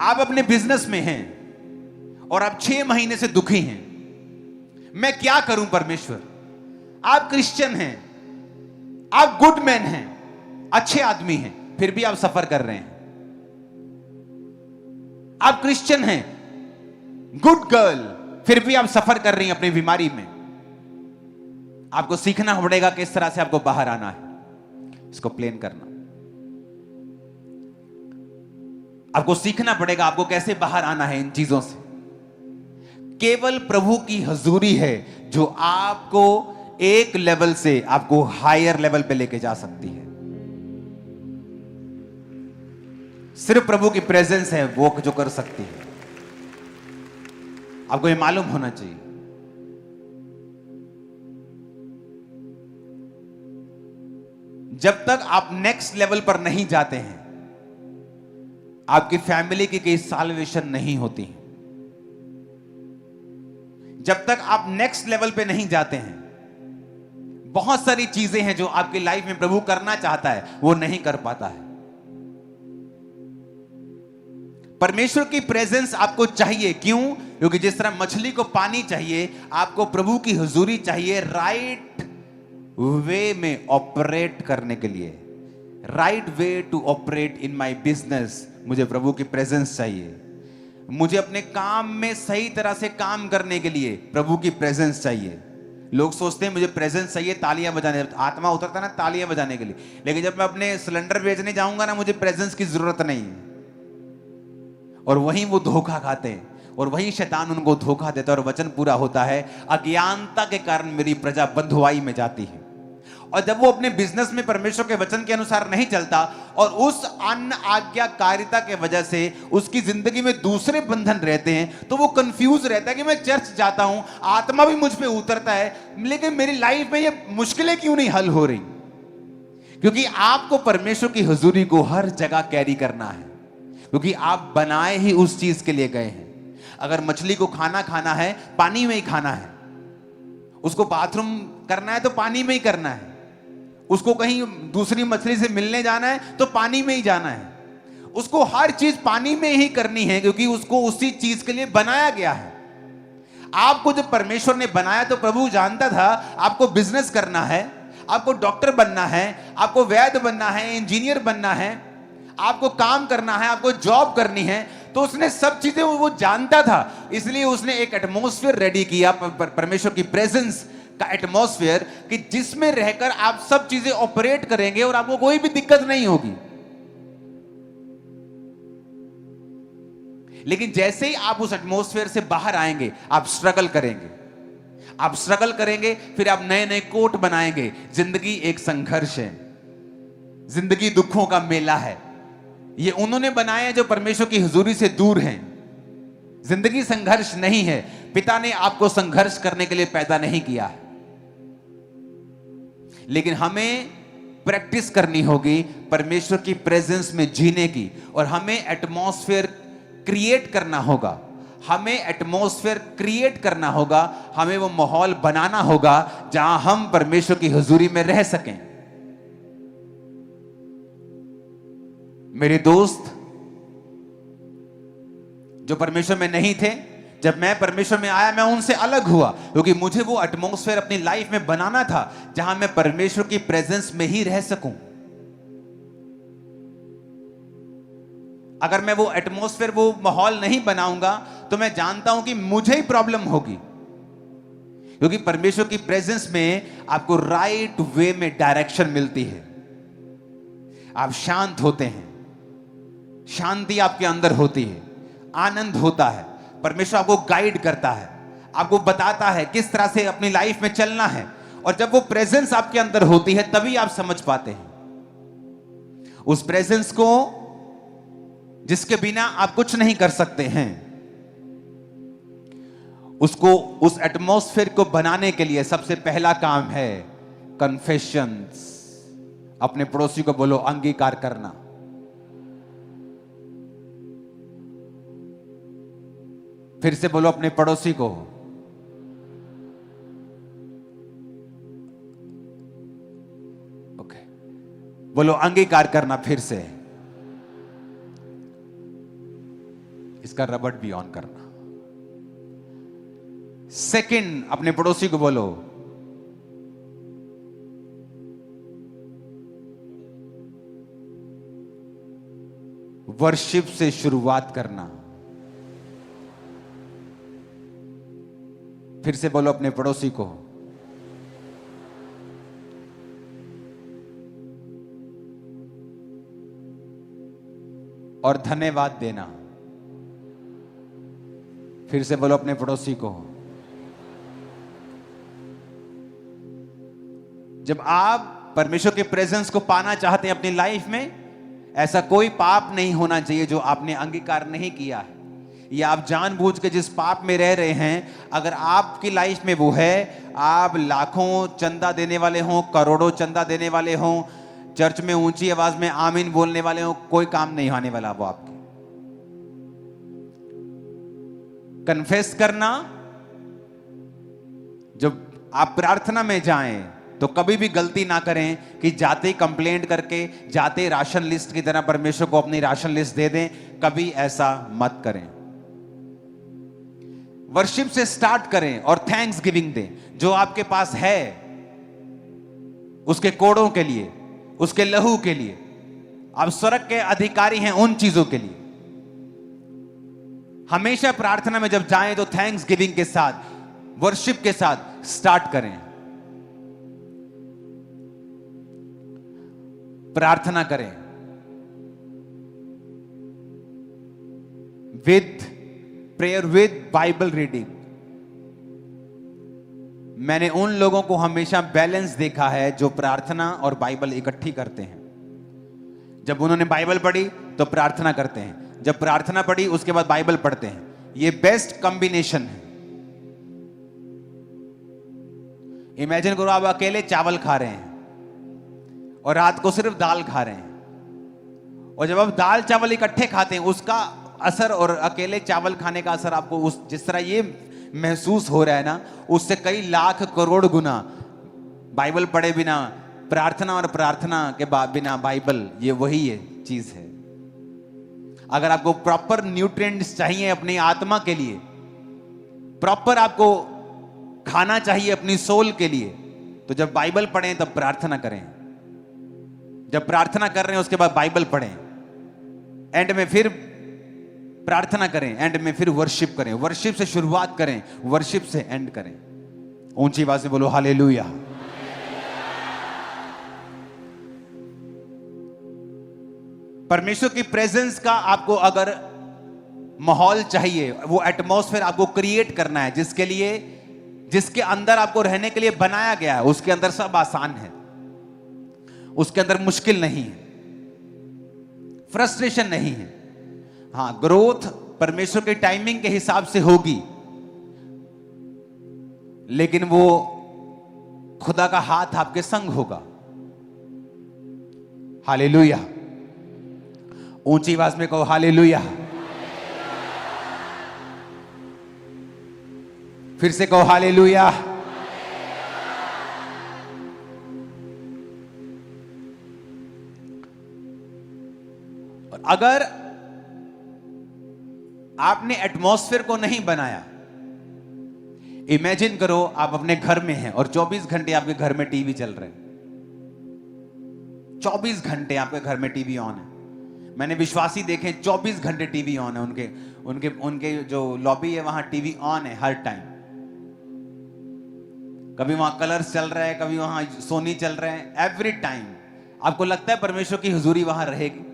आप अपने बिजनेस में हैं और आप 6 महीने से दुखी हैं, मैं क्या करूं परमेश्वर। आप क्रिश्चियन हैं, आप गुड मैन हैं, अच्छे आदमी हैं, फिर भी आप सफर कर रहे हैं। आप क्रिश्चियन हैं, गुड गर्ल, फिर भी आप सफर कर रही हैं अपनी बीमारी में। आपको सीखना पड़ेगा किस तरह से आपको बाहर आना है, इसको प्लेन करना। आपको सीखना पड़ेगा आपको कैसे बाहर आना है इन चीजों से। केवल प्रभु की हजूरी है जो आपको एक लेवल से आपको हायर लेवल पे लेके जा सकती है। सिर्फ प्रभु की प्रेजेंस है वो जो कर सकती है। आपको ये मालूम होना चाहिए। जब तक आप नेक्स्ट लेवल पर नहीं जाते हैं, आपकी फैमिली की कोई साल्वेशन नहीं होती है। जब तक आप नेक्स्ट लेवल पे नहीं जाते हैं, बहुत सारी चीजें हैं जो आपकी लाइफ में प्रभु करना चाहता है, वो नहीं कर पाता है। परमेश्वर की प्रेजेंस आपको चाहिए। क्यों? क्योंकि जिस तरह मछली को पानी चाहिए, आपको प्रभु की हुजूरी चाहिए राइट वे में ऑपरेट करने के लिए। Right way to operate in my business, मुझे प्रभु की प्रेजेंस चाहिए। मुझे अपने काम में सही तरह से काम करने के लिए प्रभु की प्रेजेंस चाहिए। लोग सोचते हैं मुझे प्रेजेंस चाहिए तालियां बजाने, आत्मा उतरता है ना तालियां बजाने के लिए, लेकिन जब मैं अपने सिलेंडर बेचने जाऊंगा ना, मुझे प्रेजेंस की जरूरत नहीं है। और वहीं वो धोखा खाते हैं और वहीं शैतान उनको धोखा देता है और वचन पूरा होता है, अज्ञानता के कारण मेरी प्रजा बंधुआई में जाती है। और जब वो अपने बिजनेस में परमेश्वर के वचन के अनुसार नहीं चलता और उस अन आज्ञाकारिता के वजह से उसकी जिंदगी में दूसरे बंधन रहते हैं, तो वो कंफ्यूज रहता है कि मैं चर्च जाता हूं, आत्मा भी मुझ पे उतरता है, लेकिन मेरी लाइफ में ये मुश्किलें क्यों नहीं हल हो रही? क्योंकि आपको परमेश्वर की हुजूरी को हर जगह कैरी करना है, क्योंकि आप बनाए ही उस चीज के लिए गए हैं। अगर मछली को खाना खाना है, पानी में ही खाना है। उसको बाथरूम करना है तो पानी में ही करना है। उसको कहीं दूसरी मछली से मिलने जाना है तो पानी में ही जाना है। उसको हर चीज पानी में ही करनी है, क्योंकि उसको उसी चीज के लिए बनाया गया है। आपको जब परमेश्वर ने बनाया तो प्रभु जानता था आपको बिजनेस करना है, आपको डॉक्टर बनना है, आपको वैद्य बनना है, इंजीनियर बनना है, आपको काम करना है, आपको जॉब करनी है। तो उसने सब चीजें वो जानता था, इसलिए उसने एक एटमॉस्फेयर रेडी किया, परमेश्वर की प्रेजेंस का एटमॉस्फेयर, कि जिसमें रहकर आप सब चीजें ऑपरेट करेंगे और आपको कोई भी दिक्कत नहीं होगी। लेकिन जैसे ही आप उस एटमॉस्फेयर से बाहर आएंगे, आप स्ट्रगल करेंगे, आप स्ट्रगल करेंगे, फिर आप नए नए कोट बनाएंगे। जिंदगी एक संघर्ष है, जिंदगी दुखों का मेला है। ये उन्होंने बनाया जो परमेश्वर की हुजूरी से दूर हैं। जिंदगी संघर्ष नहीं है। पिता ने आपको संघर्ष करने के लिए पैदा नहीं किया है, लेकिन हमें प्रैक्टिस करनी होगी परमेश्वर की प्रेजेंस में जीने की, और हमें एटमॉस्फेयर क्रिएट करना होगा। हमें एटमॉस्फेयर क्रिएट करना होगा, हमें वो माहौल बनाना होगा जहां हम परमेश्वर की हुजूरी में रह सकें। मेरे दोस्त जो परमेश्वर में नहीं थे, जब मैं परमेश्वर में आया, मैं उनसे अलग हुआ, क्योंकि मुझे वो एटमॉस्फेयर अपनी लाइफ में बनाना था जहां मैं परमेश्वर की प्रेजेंस में ही रह सकूं। अगर मैं वो एटमॉस्फेयर, वो माहौल नहीं बनाऊंगा, तो मैं जानता हूं कि मुझे ही प्रॉब्लम होगी। क्योंकि परमेश्वर की प्रेजेंस में आपको राइट वे में डायरेक्शन मिलती है। आप शांत होते हैं, शांति आपके अंदर होती है, आनंद होता है। परमेश्वर आपको गाइड करता है, आपको बताता है किस तरह से अपनी लाइफ में चलना है। और जब वो प्रेजेंस आपके अंदर होती है, तभी आप समझ पाते हैं उस प्रेजेंस को, जिसके बिना आप कुछ नहीं कर सकते हैं। उसको, उस एटमॉस्फेयर को बनाने के लिए सबसे पहला काम है कन्फेशंस। अपने पड़ोसी को बोलो अंगीकार करना। फिर से बोलो अपने पड़ोसी को, ओके, बोलो अंगीकार करना। फिर से इसका रबड़ भी ऑन करना। सेकंड, अपने पड़ोसी को बोलो, वर्शिप से शुरुआत करना। फिर से बोलो अपने पड़ोसी को, और धन्यवाद देना। फिर से बोलो अपने पड़ोसी को। जब आप परमेश्वर के प्रेजेंस को पाना चाहते हैं अपनी लाइफ में, ऐसा कोई पाप नहीं होना चाहिए जो आपने अंगीकार नहीं किया है, या आप जानबूझ के जिस पाप में रह रहे हैं, अगर आपकी लाइफ में वो है, आप लाखों चंदा देने वाले हों, करोड़ों चंदा देने वाले हों, चर्च में ऊंची आवाज में आमीन बोलने वाले हों, कोई काम नहीं आने वाला वो आपके। कन्फेस करना, जब आप प्रार्थना में जाएं तो कभी भी गलती ना करें कि जाते ही कंप्लेंट करके, जाते राशन लिस्ट की तरह परमेश्वर को अपनी राशन लिस्ट दे दें। कभी ऐसा मत करें। वर्शिप से स्टार्ट करें और थैंक्स गिविंग दें, जो आपके पास है उसके कोड़ों के लिए, उसके लहू के लिए। आप स्वर्ग के अधिकारी हैं उन चीजों के लिए। हमेशा प्रार्थना में जब जाएं तो थैंक्स गिविंग के साथ, वर्शिप के साथ स्टार्ट करें। प्रार्थना करें with prayer, with Bible reading. मैंने उन लोगों को हमेशा बैलेंस देखा है जो प्रार्थना और बाइबल इकट्ठी करते हैं। जब उन्होंने बाइबल पढ़ी तो प्रार्थना करते हैं, जब प्रार्थना पढ़ी उसके बाद बाइबल पढ़ते हैं। ये बेस्ट कॉम्बिनेशन है। इमेजिन करो आप अकेले चावल खा रहे हैं और रात को सिर्फ दाल खा रहे हैं, और जब आप दाल चावल इकट्ठे खाते हैं उसका असर और अकेले चावल खाने का असर आपको उस जिस तरह ये महसूस हो रहा है ना, उससे कई लाख करोड़ गुना बाइबल पढ़े बिना, प्रार्थना और प्रार्थना के बिना बाइबल, ये वही है चीज है। अगर आपको प्रॉपर न्यूट्रिएंट्स चाहिए अपनी आत्मा के लिए, प्रॉपर आपको खाना चाहिए अपनी सोल के लिए, तो जब बाइबल पढ़ें तब प्रार्थना करें। जब प्रार्थना कर रहे हैं उसके बाद बाइबल पढ़ें, एंड में फिर प्रार्थना करें, एंड में फिर वर्शिप करें। वर्शिप से शुरुआत करें, वर्शिप से एंड करें। ऊंची आवाज में बोलो हालेलुया। परमेश्वर की प्रेजेंस का आपको अगर माहौल चाहिए, वो एटमॉस्फेयर आपको क्रिएट करना है, जिसके अंदर आपको रहने के लिए बनाया गया है। उसके अंदर सब आसान है, उसके अंदर मुश्किल नहीं है, फ्रस्ट्रेशन नहीं है। हाँ, ग्रोथ परमेश्वर के टाइमिंग के हिसाब से होगी, लेकिन वो खुदा का हाथ आपके संग होगा। हालेलुया। ऊंची आवाज में कहो हालेलुया। फिर से कहो हालेलुया। अगर आपने एटमॉस्फेयर को नहीं बनाया, इमेजिन करो आप अपने घर में हैं और 24 घंटे आपके घर में टीवी चल रहे हैं। 24 घंटे आपके घर में टीवी ऑन है। मैंने विश्वासी देखे 24 घंटे टीवी ऑन है, उनके जो लॉबी है वहां टीवी ऑन है हर टाइम। कभी वहां कलर्स चल रहा है, कभी वहां सोनी चल रहे हैं, एवरी टाइम। आपको लगता है परमेश्वर की हुजूरी वहां रहेगी?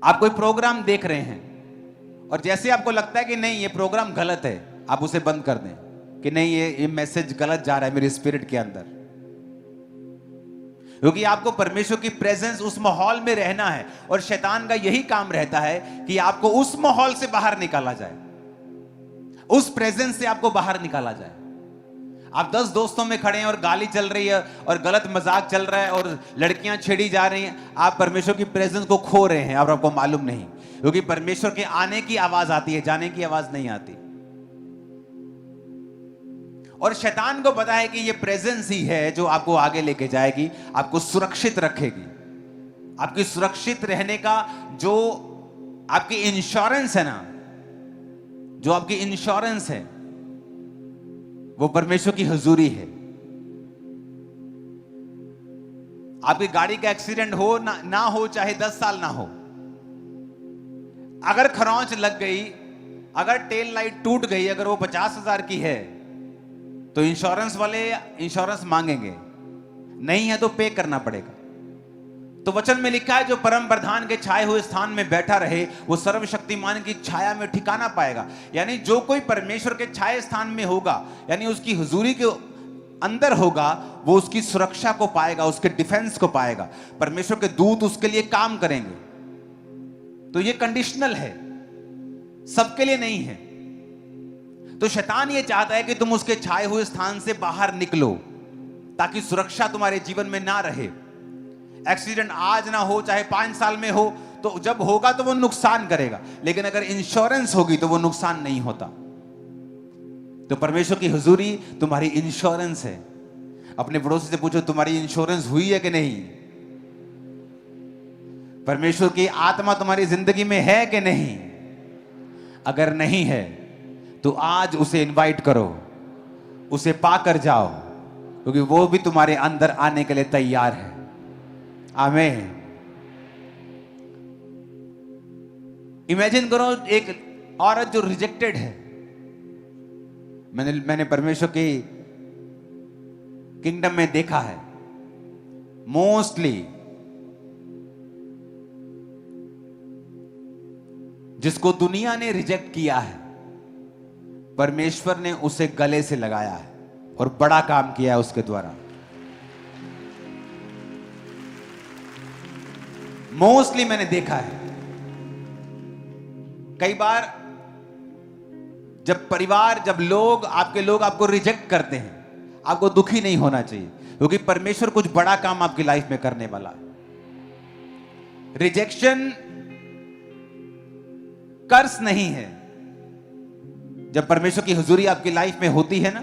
आप कोई प्रोग्राम देख रहे हैं और जैसे आपको लगता है कि नहीं ये प्रोग्राम गलत है, आप उसे बंद कर दें कि नहीं ये मैसेज गलत जा रहा है मेरी स्पिरिट के अंदर, क्योंकि आपको परमेश्वर की प्रेजेंस उस माहौल में रहना है। और शैतान का यही काम रहता है कि आपको उस माहौल से बाहर निकाला जाए, उस प्रेजेंस से आपको बाहर निकाला जाए। आप 10 दोस्तों में खड़े हैं और गाली चल रही है और गलत मजाक चल रहा है और लड़कियां छेड़ी जा रही हैं, आप परमेश्वर की प्रेजेंस को खो रहे हैं और आपको मालूम नहीं, क्योंकि परमेश्वर के आने की आवाज आती है, जाने की आवाज नहीं आती। और शैतान को पता है कि ये प्रेजेंस ही है जो आपको आगे लेके जाएगी, आपको सुरक्षित रखेगी। आपकी सुरक्षित रहने का जो आपकी इंश्योरेंस है ना, जो आपकी इंश्योरेंस है वो परमेश्वर की हुजूरी है। आपकी गाड़ी का एक्सीडेंट हो ना हो, चाहे 10 साल ना हो, अगर खरोंच लग गई, अगर टेल लाइट टूट गई, अगर वो 50,000 की है तो इंश्योरेंस वाले इंश्योरेंस मांगेंगे, नहीं है तो पे करना पड़ेगा। तो वचन में लिखा है, जो परम प्रधान के छाए हुए स्थान में बैठा रहे वो सर्वशक्तिमान की छाया में ठिकाना पाएगा। यानी जो कोई परमेश्वर के छाए स्थान में होगा, यानी उसकी हुजूरी के अंदर होगा, वो उसकी सुरक्षा को पाएगा, उसके डिफेंस को पाएगा। परमेश्वर के दूत उसके लिए काम करेंगे। तो ये कंडीशनल है, सबके लिए नहीं है। तो शैतान ये चाहता है कि तुम उसके छाए हुए स्थान से बाहर निकलो, ताकि सुरक्षा तुम्हारे जीवन में ना रहे। एक्सीडेंट आज ना हो, चाहे 5 साल में हो, तो जब होगा तो वो नुकसान करेगा, लेकिन अगर इंश्योरेंस होगी तो वो नुकसान नहीं होता। तो परमेश्वर की हुजूरी तुम्हारी इंश्योरेंस है। अपने पड़ोसी से पूछो, तुम्हारी इंश्योरेंस हुई है कि नहीं? परमेश्वर की आत्मा तुम्हारी जिंदगी में है कि नहीं? अगर नहीं है तो आज उसे इनवाइट करो, उसे पाकर जाओ, क्योंकि वो भी तुम्हारे अंदर आने के लिए तैयार है। आमीन। इमेजिन करो एक औरत जो रिजेक्टेड है। मैंने परमेश्वर की किंगडम में देखा है, मोस्टली जिसको दुनिया ने रिजेक्ट किया है, परमेश्वर ने उसे गले से लगाया है और बड़ा काम किया है उसके द्वारा। मोस्टली मैंने देखा है। कई बार जब परिवार, जब लोग आपको रिजेक्ट करते हैं, आपको दुखी नहीं होना चाहिए, क्योंकि परमेश्वर कुछ बड़ा काम आपकी लाइफ में करने वाला है। रिजेक्शन कर्स नहीं है। जब परमेश्वर की हुजूरी आपकी लाइफ में होती है ना,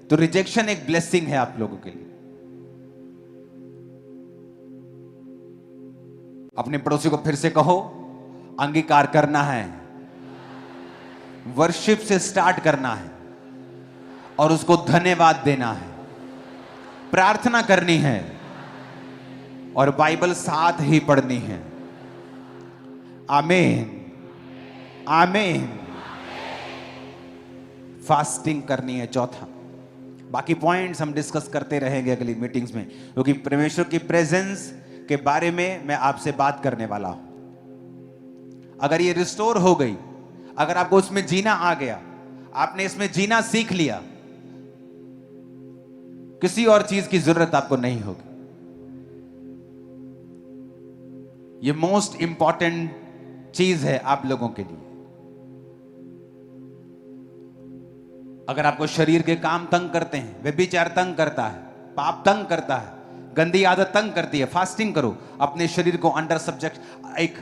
तो रिजेक्शन एक ब्लेसिंग है आप लोगों के लिए। अपने पड़ोसी को फिर से कहो, अंगीकार करना है, वर्शिप से स्टार्ट करना है और उसको धन्यवाद देना है, प्रार्थना करनी है और बाइबल साथ ही पढ़नी है। आमीन, आमीन। फास्टिंग करनी है, चौथा। बाकी पॉइंट्स हम डिस्कस करते रहेंगे अगली मीटिंग्स में, क्योंकि परमेश्वर की प्रेजेंस के बारे में मैं आपसे बात करने वाला हूं। अगर ये रिस्टोर हो गई, अगर आपको उसमें जीना आ गया, आपने इसमें जीना सीख लिया, किसी और चीज की जरूरत आपको नहीं होगी। ये मोस्ट इंपॉर्टेंट चीज है आप लोगों के लिए। अगर आपको शरीर के काम तंग करते हैं, व्यभिचार तंग करता है, पाप तंग करता है, गंदी आदत तंग करती है, फास्टिंग करो। अपने शरीर को अंडर सब्जेक्ट, एक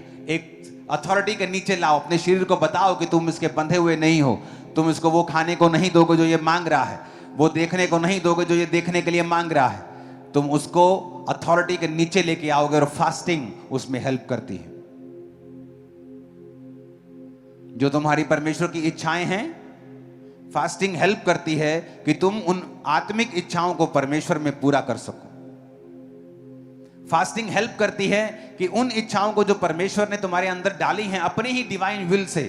अथॉरिटी के नीचे लाओ। अपने शरीर को बताओ कि तुम इसके बंधे हुए नहीं हो। तुम इसको वो खाने को नहीं दोगे जो ये मांग रहा है, वो देखने को नहीं दोगे जो ये देखने के लिए मांग रहा है। तुम उसको अथॉरिटी के नीचे लेके आओगे, और फास्टिंग उसमें हेल्प करती है। जो तुम्हारी परमेश्वर की इच्छाएं हैं, फास्टिंग हेल्प करती है कि तुम उन आत्मिक इच्छाओं को परमेश्वर में पूरा कर सको। फास्टिंग हेल्प करती है कि उन इच्छाओं को जो परमेश्वर ने तुम्हारे अंदर डाली हैं अपनी ही डिवाइन विल से,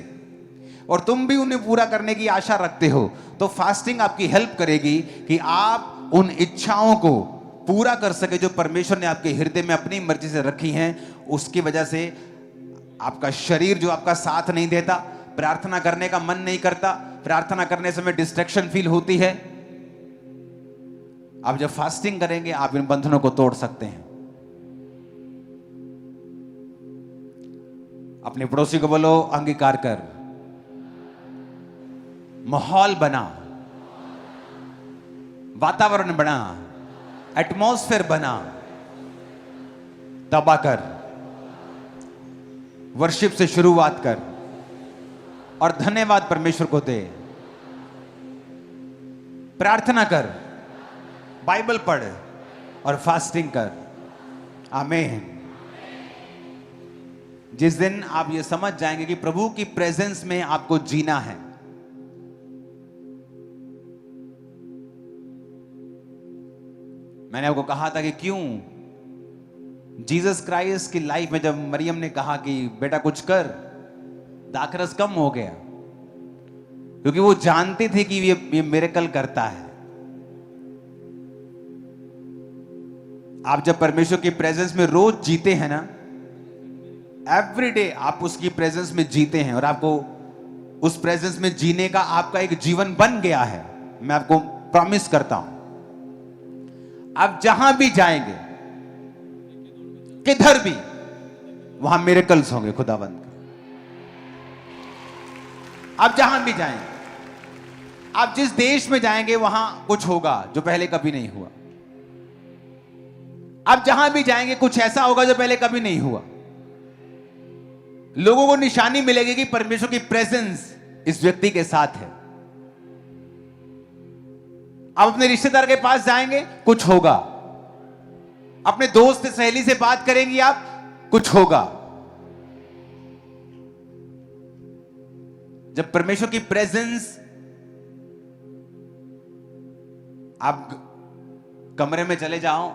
और तुम भी उन्हें पूरा करने की आशा रखते हो, तो फास्टिंग आपकी हेल्प करेगी कि आप उन इच्छाओं को पूरा कर सके जो परमेश्वर ने आपके हृदय में अपनी मर्जी से रखी हैं। उसकी वजह से आपका शरीर जो आपका साथ नहीं देता, प्रार्थना करने का मन नहीं करता, प्रार्थना करने समय डिस्ट्रैक्शन फील होती है, आप जब फास्टिंग करेंगे आप इन बंधनों को तोड़ सकते हैं। अपने पड़ोसी को बोलो, अंगीकार कर, माहौल बना, वातावरण बना, एटमॉस्फेयर बना, तबा कर, वर्शिप से शुरुआत कर और धन्यवाद परमेश्वर को दे। प्रार्थना कर, बाइबल पढ़ और फास्टिंग कर। आमीन। जिस दिन आप ये समझ जाएंगे कि प्रभु की प्रेजेंस में आपको जीना है, मैंने आपको कहा था कि क्यों जीसस क्राइस्ट की लाइफ में जब मरियम ने कहा कि बेटा कुछ कर, दाखरस कम हो गया, क्योंकि वो जानती थी कि ये मिरेकल करता है। आप जब परमेश्वर की प्रेजेंस में रोज जीते हैं ना, एवरी डे आप उसकी प्रेजेंस में जीते हैं और आपको उस प्रेजेंस में जीने का आपका एक जीवन बन गया है, मैं आपको प्रॉमिस करता हूं। आप जहां भी जाएंगे, किधर भी, वहां मिरेकल्स होंगे खुदावंद के। आप जहां भी जाएंगे, आप जिस देश में जाएंगे वहां कुछ होगा जो पहले कभी नहीं हुआ। आप जहां भी जाएंगे कुछ ऐसा होगा जो पहले कभी नहीं हुआ। लोगों को निशानी मिलेगी कि परमेश्वर की प्रेजेंस इस व्यक्ति के साथ है। आप अपने रिश्तेदार के पास जाएंगे, कुछ होगा। अपने दोस्त सहेली से बात करेंगी आप, कुछ होगा। जब परमेश्वर की प्रेजेंस, आप कमरे में चले जाओ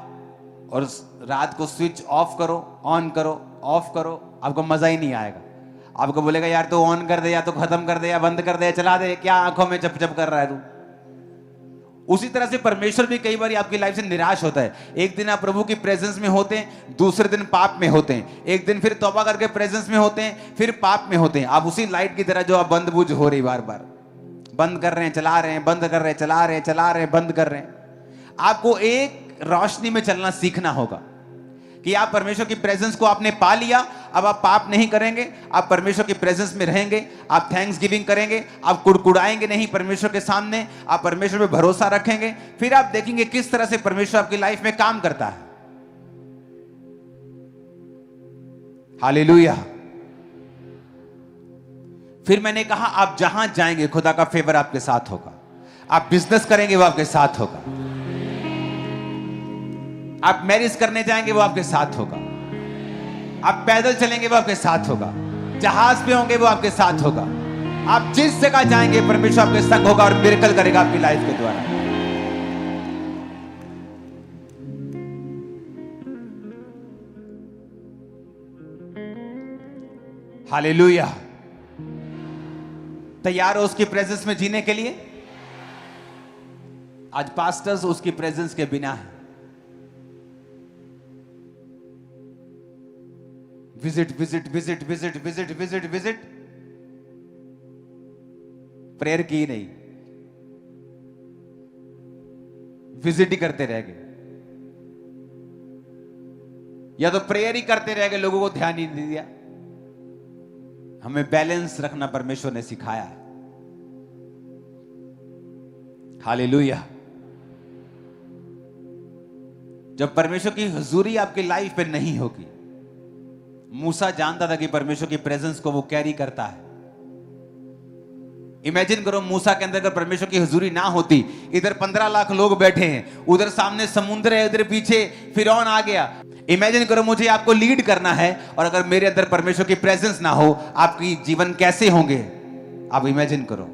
और रात को स्विच ऑफ करो, ऑन करो, ऑफ करो, आपको मजा ही नहीं आएगा। आपको बोलेगा यार तो ऑन कर दे, या तो खत्म कर दे, या बंद कर दे, या चला दे, क्या आंखों में चप चप कर रहा है तू। उसी तरह से परमेश्वर भी कई बार आपकी लाइफ से निराश होता है। एक दिन आप प्रभु की प्रेजेंस में होते हैं, दूसरे दिन पाप में होते हैं, एक दिन फिर तौबा करके प्रेजेंस में होते हैं, फिर पाप में होते हैं। आप उसी लाइट की तरह जो आप बंद बुझ हो रही, बार बार बंद कर रहे हैं, चला रहे हैं, बंद कर रहे हैं, चला रहे हैं, चला रहे हैं, बंद कर रहे हैं। आपको एक रोशनी में चलना सीखना होगा कि आप परमेश्वर की प्रेजेंस को आपने पा लिया, अब आप पाप नहीं करेंगे, आप परमेश्वर की प्रेजेंस में रहेंगे, आप थैंक्स गिविंग करेंगे, आप कुड़कुड़ाएंगे नहीं परमेश्वर के सामने, आप परमेश्वर पे भरोसा रखेंगे। फिर आप देखेंगे किस तरह से परमेश्वर आपकी लाइफ में काम करता है। हालेलुया। फिर मैंने कहा आप जहां जाएंगे खुदा का फेवर आपके साथ होगा। आप बिजनेस करेंगे वो आपके साथ होगा। आप मैरिज करने जाएंगे वो आपके साथ होगा। आप पैदल चलेंगे वो आपके साथ होगा। जहाज पे होंगे वो आपके साथ होगा। आप जिस जगह जाएंगे परमेश्वर आपके संग होगा और मिरेकल करेगा आपकी लाइफ के द्वारा। हालेलुया। तैयार हो उसकी प्रेजेंस में जीने के लिए? आज पास्टर्स उसकी प्रेजेंस के बिना है। Visit visit visit visit visit visit visit, prayer की नहीं, विजिट ही करते रह गए, या तो प्रेयर ही करते रह गए, लोगों को ध्यान ही नहीं दिया। हमें बैलेंस रखना परमेश्वर ने सिखाया है। हालेलुया। जब परमेश्वर की हुजूरी आपकी लाइफ पे नहीं होगी, मूसा जानता था कि परमेश्वर की प्रेजेंस को वो कैरी करता है। इमेजिन करो मूसा के अंदर अगर परमेश्वर की हुजूरी ना होती, इधर 15 लाख लोग बैठे हैं, उधर सामने समुद्र है, उधर पीछे फिरौन आ गया। इमेजिन करो मुझे आपको लीड करना है और अगर मेरे अंदर परमेश्वर की प्रेजेंस ना हो, आपकी जीवन कैसे होंगे? आप इमेजिन करो।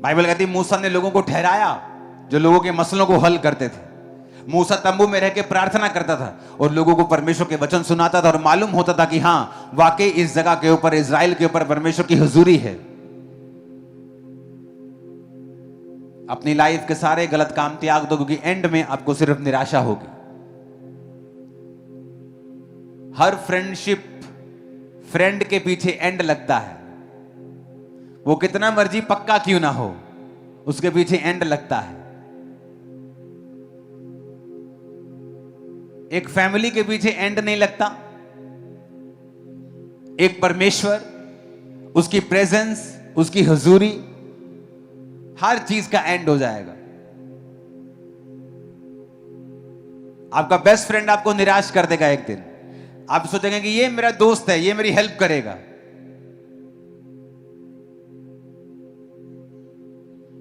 बाइबल कहती है मूसा ने लोगों को ठहराया जो लोगों के मसलों को हल करते थे। मूसा तंबू में रह के प्रार्थना करता था और लोगों को परमेश्वर के वचन सुनाता था और मालूम होता था कि हां वाकई इस जगह के ऊपर, इजराइल के ऊपर परमेश्वर की हुजूरी है। अपनी लाइफ के सारे गलत काम त्याग दो, क्योंकि एंड में आपको सिर्फ निराशा होगी। हर फ्रेंडशिप, फ्रेंड के पीछे एंड लगता है। वो कितना मर्जी पक्का क्यों ना हो, उसके पीछे एंड लगता है। एक फैमिली के पीछे एंड नहीं लगता। एक परमेश्वर, उसकी प्रेजेंस, उसकी हुजूरी, हर चीज का एंड हो जाएगा। आपका बेस्ट फ्रेंड आपको निराश कर देगा एक दिन। आप सोचेंगे कि ये मेरा दोस्त है, ये मेरी हेल्प करेगा,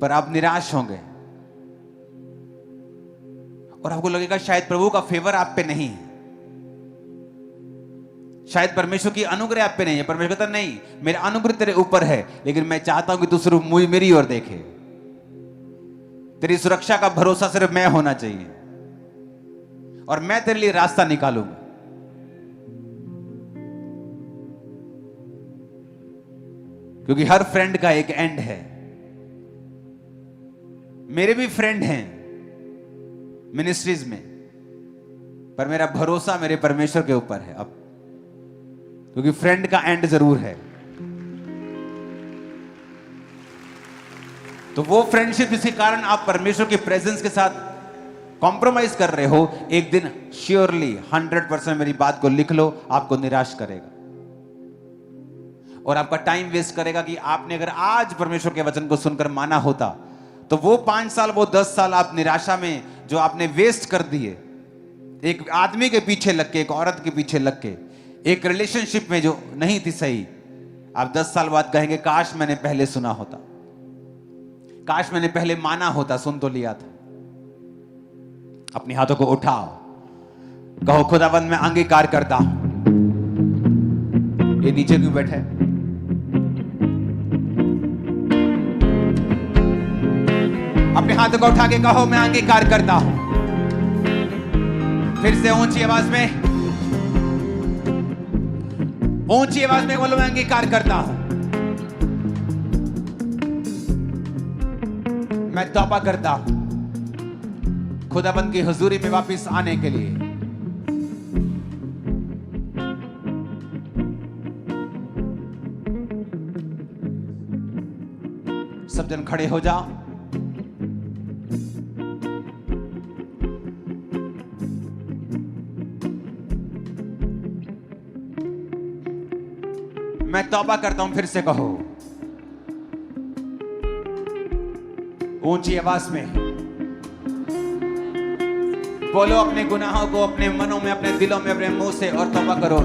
पर आप निराश होंगे और आपको लगेगा शायद प्रभु का फेवर आप पे नहीं है। शायद परमेश्वर की अनुग्रह आप पे नहीं है। परमेश्वर कहता नहीं, मेरा अनुग्रह तेरे ऊपर है, लेकिन मैं चाहता हूं कि तू सिर्फ मेरी ओर देखे। तेरी सुरक्षा का भरोसा सिर्फ मैं होना चाहिए, और मैं तेरे लिए रास्ता निकालूंगा। क्योंकि हर फ्रेंड का एक एंड है। मेरे भी फ्रेंड हैं मिनिस्ट्रीज में, पर मेरा भरोसा मेरे परमेश्वर के ऊपर है अब, क्योंकि फ्रेंड का एंड जरूर है। तो वो फ्रेंडशिप जिसके कारण आप परमेश्वर के प्रेजेंस के साथ कॉम्प्रोमाइज कर रहे हो, एक दिन श्योरली 100% मेरी बात को लिख लो, आपको निराश करेगा और आपका टाइम वेस्ट करेगा। कि आपने अगर आज परमेश्वर के वचन को सुनकर माना होता, तो वो 5 साल, वो 10 साल आप निराशा में जो आपने वेस्ट कर दिए, एक आदमी के पीछे लग के, एक औरत के पीछे लग के, एक रिलेशनशिप में जो नहीं थी सही, आप 10 साल बाद कहेंगे काश मैंने पहले सुना होता, काश मैंने पहले माना होता, सुन तो लिया था। अपने हाथों को उठाओ, कहो खुदावंद मैं अंगीकार करता हूं। ये नीचे क्यों बैठे? अपने हाथों को उठा के कहो मैं अंगीकार करता हूं। फिर से ऊंची आवाज में, ऊंची आवाज में बोलो मैं अंगीकार करता हूं। मैं तौबा करता हूं खुदाबंद की हुजूरी में वापस आने के लिए। सब जन खड़े हो जाओ। मैं तौबा करता हूं, फिर से कहो ऊंची आवाज में बोलो अपने गुनाहों को अपने मनों में, अपने दिलों में, अपने मुंह से, और तौबा करो।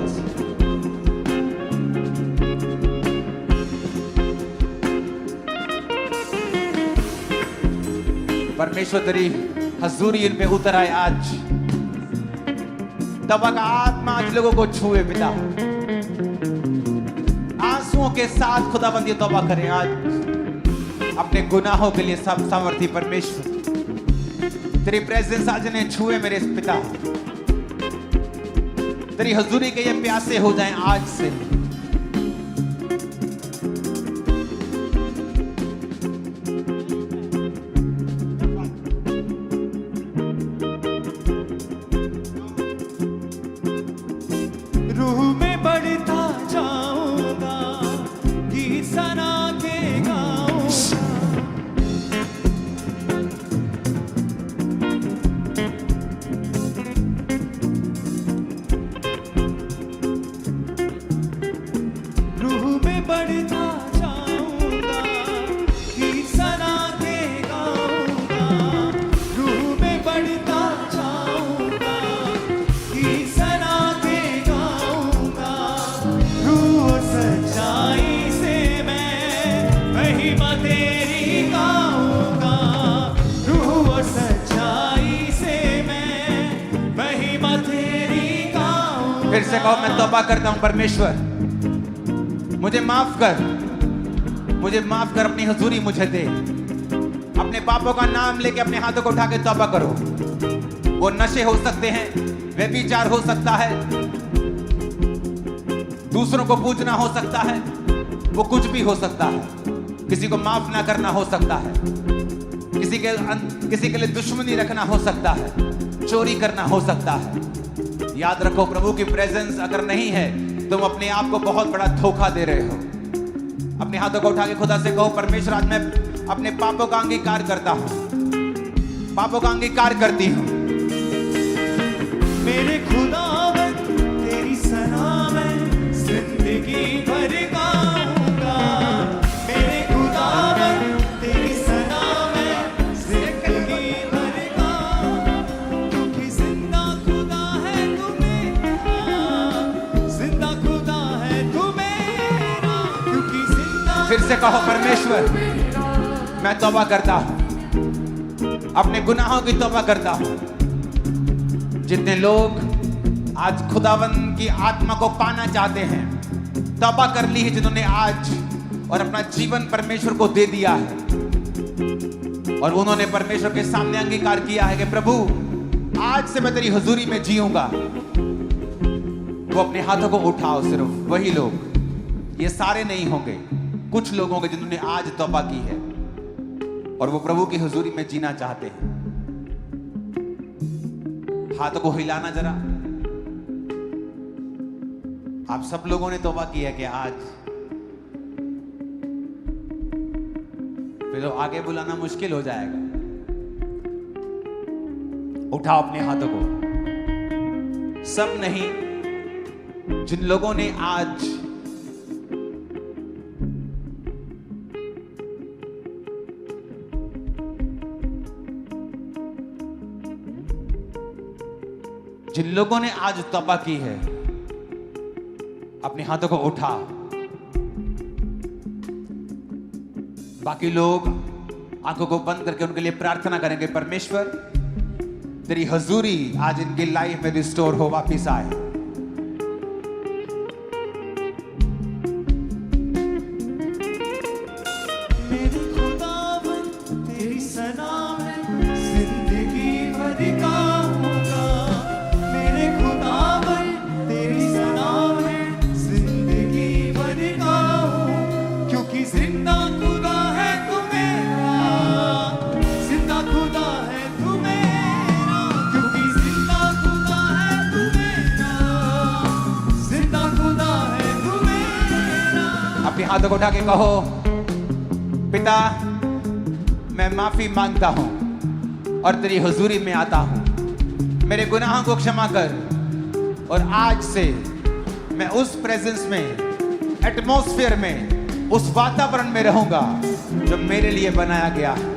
परमेश्वर तेरी हजूरी इन पे उतर आए आज। तौबा का आत्मा आज लोगों को छुए पिता। आंसुओं के साथ खुदाबंद ये तौबा करें आज अपने गुनाहों के लिए। सब सामर्थी परमेश्वर तेरी प्रेजेंस आज ने छुए मेरे पिता। तेरी हजूरी के ये प्यासे हो जाएं आज से। रूह में बढ़ता जाऊंगा, गीत सना के गाऊंगा। रूह में बढ़ता जाऊंगा, गीत सना के गाऊंगा। रूह में बढ़ता जाऊंगा, गीत सना के गाऊंगा। रूह सच्चाई से मैं महिमा तेरी गाऊंगा। रूह सच्चाई से मैं महिमा तेरी गाऊंगा। फिर से कहो मैं तौबा करता हूं परमेश्वर, मुझे माफ कर, मुझे माफ कर, अपनी हजूरी मुझे दे। अपने पापों का नाम लेके अपने हाथों को उठा के तौबा करो। वो नशे हो सकते हैं, व्यभिचार हो सकता है, दूसरों को पूजना हो सकता है, वो कुछ भी हो सकता है। किसी को माफ ना करना हो सकता है, किसी के लिए दुश्मनी रखना हो सकता है, चोरी करना हो सकता है। याद रखो प्रभु की प्रेजेंस अगर नहीं है, तुम अपने आप को बहुत बड़ा धोखा दे रहे हो। अपने हाथों को उठा के खुदा से कहो परमेश्वर आज मैं अपने पापों का अंगीकार करता हूं, पापों का अंगीकार करती हूं। मेरे खुदावंद तेरी सना मैं जिंदगी भर गाऊंगा। मेरे खुदावंद तेरी सना मैं जिंदगी भर गाऊंगा। क्योंकि जिंदा खुदा है तू मेरा, जिंदा खुदा है तू मेरा। क्योंकि जिंदा फिर से कहो परमेश्वर मैं तौबा करता हूं, अपने गुनाहों की तौबा करता हूं। जितने लोग आज खुदावन की आत्मा को पाना चाहते हैं, तौबा कर ली है जिन्होंने आज और अपना जीवन परमेश्वर को दे दिया है और उन्होंने परमेश्वर के सामने अंगीकार किया है कि प्रभु आज से मैं तेरी हुजूरी में जीऊंगा, वो अपने हाथों को उठाओ। सिर्फ वही लोग, ये सारे नहीं होंगे, कुछ लोग होंगे जिन्होंने आज तौबा की है और वो प्रभु की हुजूरी में जीना चाहते हैं। हाथों को हिलाना जरा। आप सब लोगों ने तौबा की है कि आज, फिर तो आगे बुलाना मुश्किल हो जाएगा। उठाओ अपने हाथों को। सब नहीं, जिन लोगों ने आज तौबा की है, अपने हाथों को उठा। बाकी लोग आंखों को बंद करके उनके लिए प्रार्थना करेंगे, परमेश्वर तेरी हुजूरी आज इनकी लाइफ में रिस्टोर हो, वापिस आए। मेरे खुदावन तेरी सना में जिंदगी भर गाऊंगा। मेरे खुदावन तेरी सना में जिंदगी भर गाऊं, क्योंकि जिंदा खुदा है तू मेरा, जिंदा खुदा है तू मेरा, क्योंकि जिंदा खुदा है तू मेरा, जिंदा खुदा है तू मेरा। अपने हाथों को उठा के कहो, पिता मैं माफी मांगता हूं और तेरी हुजूरी में आता हूं, मेरे गुनाहों को क्षमा कर और आज से मैं उस प्रेजेंस में, एटमॉस्फेयर में, उस वातावरण में रहूंगा जो मेरे लिए बनाया गया है।